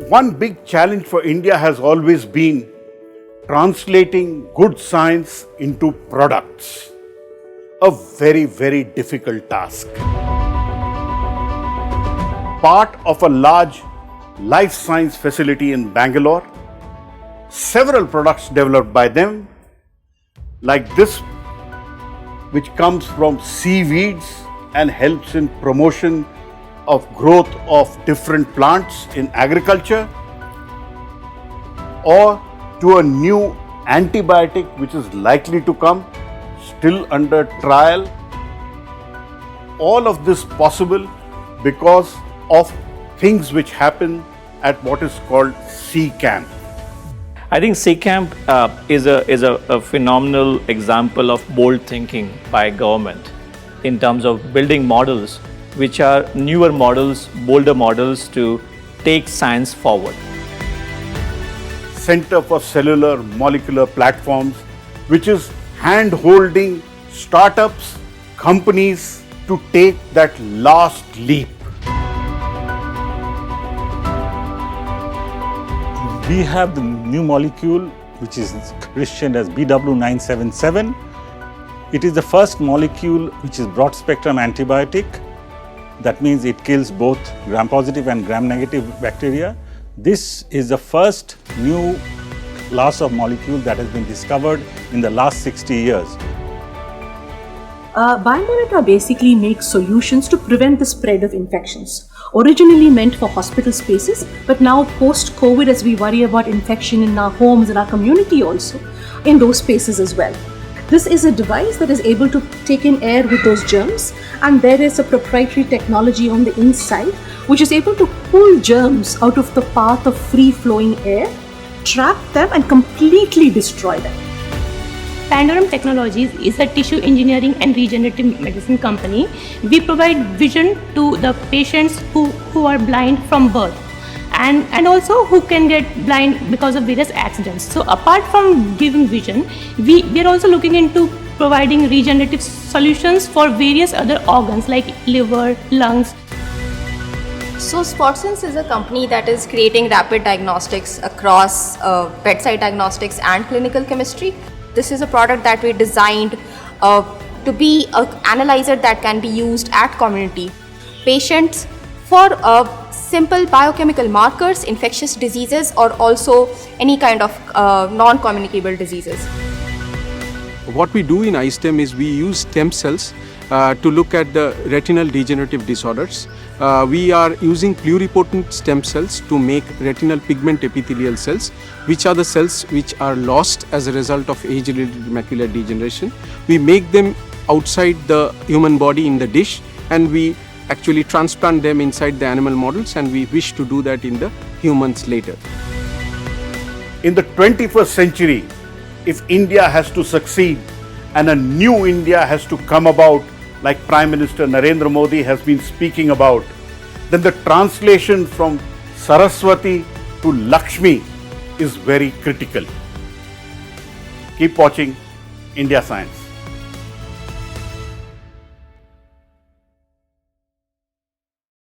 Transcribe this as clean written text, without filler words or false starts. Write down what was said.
One big challenge for India has always been translating good science into products. A very, very difficult task. Part of a large life science facility in Bangalore, several products developed by them, like this, which comes from seaweeds and helps in promotion of growth of different plants in agriculture, or to a new antibiotic which is likely to come, still under trial. All of this possible because of things which happen at what is called C-Camp. I think C-Camp is a phenomenal example of bold thinking by government in terms of building models which are newer models, bolder models to take science forward. Center for Cellular Molecular Platforms, which is hand-holding startups, companies to take that last leap. We have the new molecule which is christened as BW977. It is the first molecule which is broad spectrum antibiotic. That means it kills both gram-positive and gram-negative bacteria. This is the first new class of molecule that has been discovered in the last 60 years. Biomonitor basically makes solutions to prevent the spread of infections. Originally meant for hospital spaces, but now post-COVID, as we worry about infection in our homes and our community also, in those spaces as well. This is a device that is able to take in air with those germs, and there is a proprietary technology on the inside which is able to pull germs out of the path of free-flowing air, trap them and completely destroy them. Pandorum Technologies is a tissue engineering and regenerative medicine company. We provide vision to the patients who are blind from birth and also who can get blind because of various accidents. So apart from giving vision, we are also looking into providing regenerative solutions for various other organs like liver, lungs. So Spotsense is a company that is creating rapid diagnostics across bedside diagnostics and clinical chemistry. This is a product that we designed to be an analyzer that can be used at community patients for simple biochemical markers, infectious diseases, or also any kind of non-communicable diseases. What we do in iSTEM is we use stem cells to look at the retinal degenerative disorders. We are using pluripotent stem cells to make retinal pigment epithelial cells, which are the cells which are lost as a result of age-related macular degeneration. We make them outside the human body in the dish, and we actually transplant them inside the animal models, and we wish to do that in the humans later. In the 21st century, if India has to succeed and a new India has to come about, like Prime Minister Narendra Modi has been speaking about, then the translation from Saraswati to Lakshmi is very critical. Keep watching India Science.